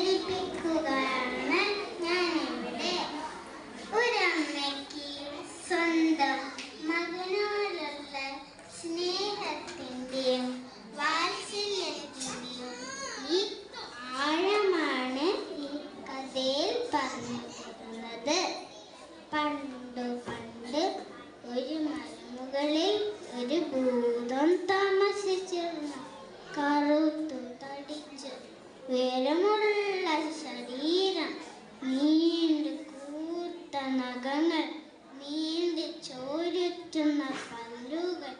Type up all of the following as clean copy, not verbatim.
അവതരിപ്പിക്കുകയാണ് ഞാനിവിടെ. ഒരമ്മയ്ക്ക് സ്വന്തം മകനോടുള്ള സ്നേഹത്തിൻ്റെയും വാത്സല്യത്തിൻ്റെയും ഈ ആഴമാണ് ഈ കഥയിൽ പറഞ്ഞിരിക്കുന്നത്. പണ്ട് പണ്ട് ഒരു മലമുകളിൽ ഒരു ഭൂതം താമസിച്ചിരുന്നു. കറുത്തു തടിച്ച് ഉയരമുള്ള ശരീരം, നീണ്ടു കൂർത്ത നഖങ്ങൾ, നീണ്ടി ചോരുറ്റുന്ന പല്ലുകൾ,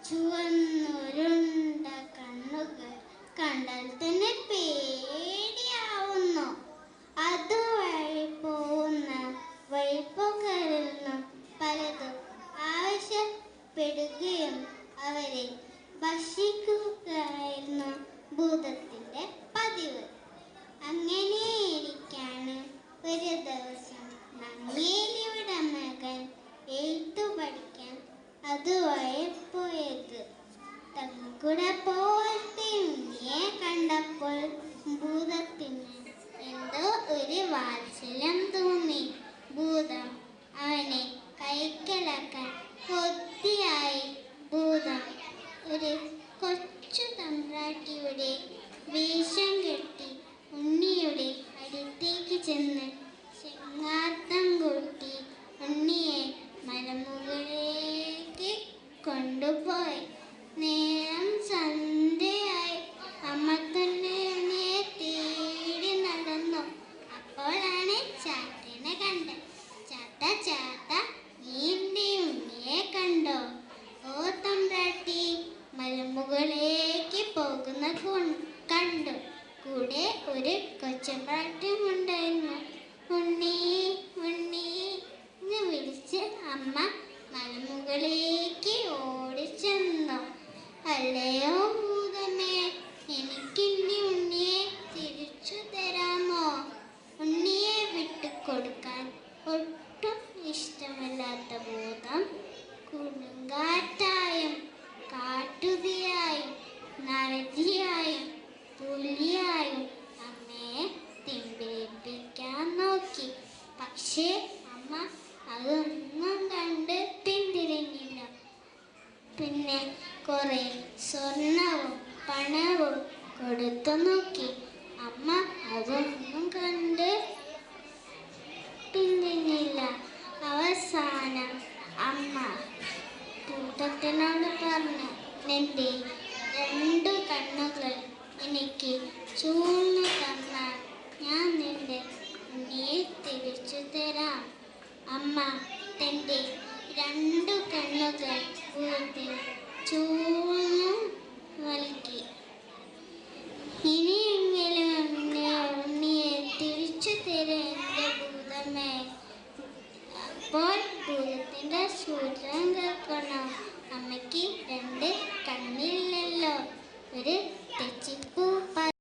ചുവന്നുരുണ്ട കണ്ണുകൾ കണ്ടാൽ തന്നെ പേടിയാവുന്നു. അതുവഴി പോകുന്ന വഴിപ്പോക്കരിൽ നിന്നും പലതും ആവശ്യപ്പെടുകയും അവരെ ഭക്ഷിക്കുകയായിരുന്നു ഭൂതത്തിന്റെ പതിവ്. അങ്ങനെയിരിക്കാണ് ഒരു ദിവസം നങ്ങേലിയുടെ മകൻ എഴുത്തു പഠിക്കാൻ അതുവഴി പോയത്. തങ്ങൾക്കൂടെ പോയത്തെ ഉണ്ണിയെ കണ്ടപ്പോൾ ഭൂതത്തിന് എന്തോ ഒരു വാത്സല്യം തോന്നി. ഭൂതം അവനെ കൈക്കലാക്കാൻ കൊതിയായി. ഭൂതം ഒരു കൊച്ചു തമ്പ്രാട്ടിയുടെ വേഷം കെട്ടി ഉണ്ണിയുടെ അടുത്തേക്ക് ചെന്ന് ചെങ്ങാത്തം കൂട്ടി ഉണ്ണിയെ മലമുകളിലേക്ക് കൊണ്ടുപോയി. നേരം സന്ധ്യയായി. അമ്മ തന്നെ ഉണ്ണിയെ തേടി നടന്നു. അപ്പോഴാണ് ചാത്തനെ കണ്ടത്. ചാത്ത ചാത്ത, നീ എൻ്റെ ഉണ്ണിയെ കണ്ടോ? ഓ തമ്പ്രാട്ടി, മലമുകളിലേക്ക് പോകുന്ന കണ്ടു. കൂടെ ഒരു കൊച്ചമ്പ്രാട്ടിയും ഉണ്ടായിരുന്നു. ഉണ്ണി ഉണ്ണി എന്ന് വിളിച്ച് അമ്മ മലമുകളിലേക്ക് ഓടിച്ചെന്നു. അല്ലയോ ഭൂതമേ, എനിക്കിൻ്റെ ഉണ്ണിയെ തിരിച്ചു തരാമോ? ഉണ്ണിയെ വിട്ടുകൊടുക്കാൻ ഒട്ടും ഇഷ്ടമില്ലാത്ത ഭൂതം കൊടുങ്കാറ്റായും കാട്ടുതീയായും നരതിയായും പുലിയായും അമ്മയെ തിമ്പിരിപ്പിക്കാൻ നോക്കി. പക്ഷേ അമ്മ അതൊന്നും കണ്ട് പിന്തിരിഞ്ഞില്ല. പിന്നെ കുറെ സ്വർണവും പണവും കൊടുത്തു നോക്കി. അമ്മ അതൊന്നും കണ്ട് പിന്തിരിഞ്ഞില്ല. അവസാനം അമ്മ ഭൂതത്തിനോട് പറഞ്ഞു, നിന്റെ 2 കണ്ണുകൾ എനിക്ക് ചൂഴ്ന്നു തന്നാൽ ഞാൻ നിന്റെ ഉണ്ണിയെ തിരിച്ചു തരാം. അമ്മ തൻ്റെ 2 കണ്ണുകൾ ഭൂതത്തിന് ചൂഴ്ന്നു നൽകി. ഇനിയെങ്കിലും ഉണ്ണിയെ തിരിച്ചു തരും എൻ്റെ ഭൂതമേ. അപ്പോൾ ഭൂതത്തിൻ്റെ സൂചന കേൾക്കണം. അമ്മയ്ക്ക് 2 കണ്ണില്ലല്ലോ. ഒരു തെച്ചിപ്പൂ